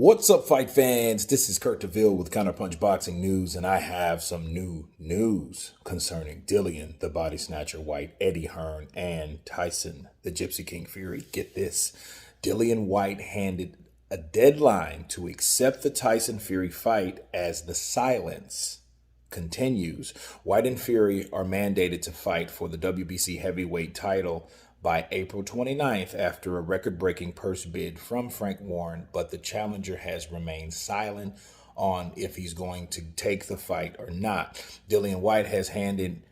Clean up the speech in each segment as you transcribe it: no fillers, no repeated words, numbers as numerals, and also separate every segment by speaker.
Speaker 1: What's up, fight fans? This is Kurt DeVille with Counterpunch Boxing News, and I have some new news concerning Dillian, the body snatcher Whyte, Eddie Hearn, and Tyson, the Gypsy King Fury. Get this. Dillian Whyte handed a deadline to accept the Tyson Fury fight as the silence continues. Whyte and Fury are mandated to fight for the WBC heavyweight title by April 29th after a record-breaking purse bid from Frank Warren, but the challenger has remained silent on if he's going to take the fight or not. Dillian Whyte has handed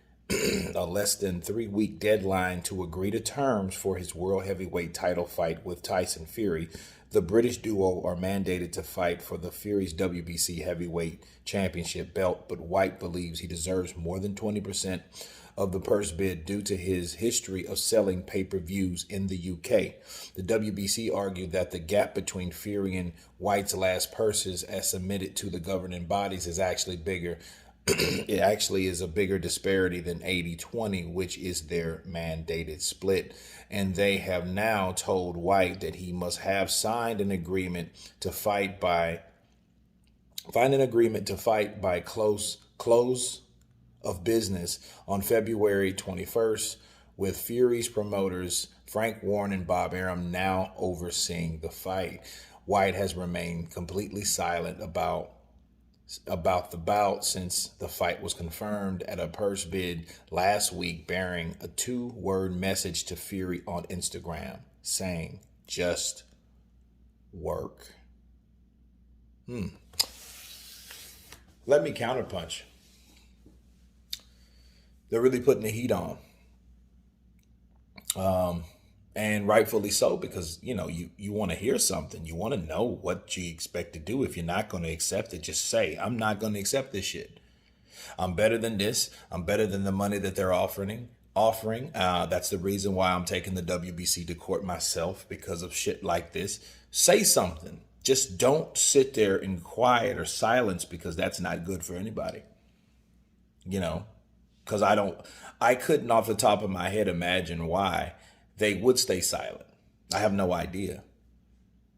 Speaker 1: a less than 3-week deadline to agree to terms for his world heavyweight title fight with Tyson Fury. The British duo are mandated to fight for the Fury's WBC heavyweight championship belt, but Whyte believes he deserves more than 20% of the purse bid due to his history of selling pay-per-views in the UK. The WBC argued that the gap between Fury and Whyte's last purses as submitted to the governing bodies is actually bigger. It actually is a bigger disparity than 80-20, which is their mandated split. And they have now told Whyte that he must have signed an agreement to fight by close of business on February 21st, with Fury's promoters Frank Warren and Bob Arum now overseeing the fight. Whyte has remained completely silent about the bout since the fight was confirmed at a purse bid last week, bearing a 2-word message to Fury on Instagram saying, "Just work." Let me counterpunch. They're really putting the heat on. And rightfully so, because, you want to hear something. You want to know what you expect to do. If you're not going to accept it, just say, I'm not going to accept this shit. I'm better than this. I'm better than the money that they're offering. That's the reason why I'm taking the WBC to court myself, because of shit like this. Say something. Just don't sit there in quiet or silence, because that's not good for anybody. Because I couldn't off the top of my head imagine why they would stay silent. I have no idea.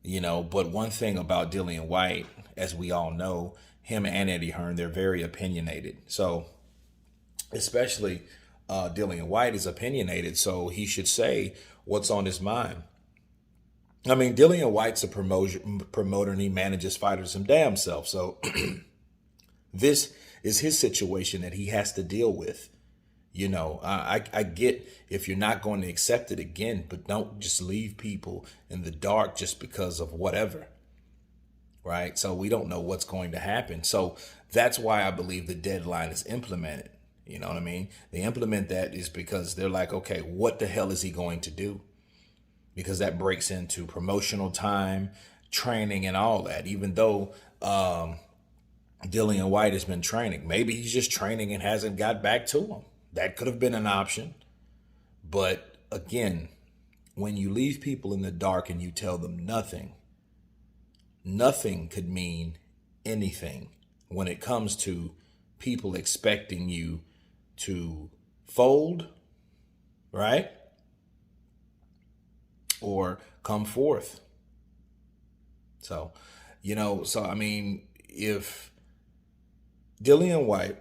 Speaker 1: But one thing about Dillian Whyte, as we all know, him and Eddie Hearn, they're very opinionated. So especially Dillian Whyte is opinionated, so he should say what's on his mind. I mean, Dillian Whyte's a promoter, and he manages fighters some damn self. So this is his situation that he has to deal with. I get if you're not going to accept it again, but don't just leave people in the dark just because of whatever. Right? So we don't know what's going to happen. So that's why I believe the deadline is implemented. You know what I mean? They implement that is because they're like, okay, what the hell is he going to do? Because that breaks into promotional time, training, and all that. Even though Dillian Whyte has been training. Maybe he's just training and hasn't got back to him. That could have been an option. But again, when you leave people in the dark and you tell them nothing could mean anything when it comes to people expecting you to fold, right? Or come forth. So, I mean, if Dillian Whyte,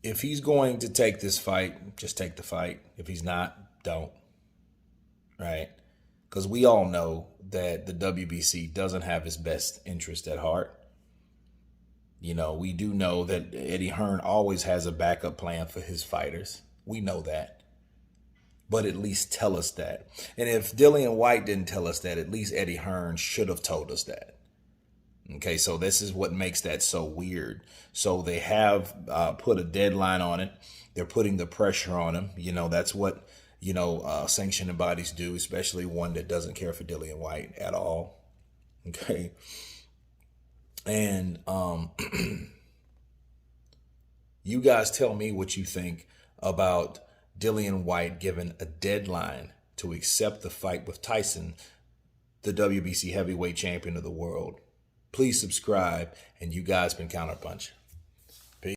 Speaker 1: if he's going to take this fight, just take the fight. If he's not, don't. Right? Because we all know that the WBC doesn't have his best interest at heart. We do know that Eddie Hearn always has a backup plan for his fighters. We know that. But at least tell us that. And if Dillian Whyte didn't tell us that, at least Eddie Hearn should have told us that. Okay, so this is what makes that so weird. So they have put a deadline on it. They're putting the pressure on him. That's what, sanctioning bodies do, especially one that doesn't care for Dillian Whyte at all. Okay. And you guys tell me what you think about Dillian Whyte given a deadline to accept the fight with Tyson, the WBC heavyweight champion of the world. Please subscribe, and you guys been Counterpunch.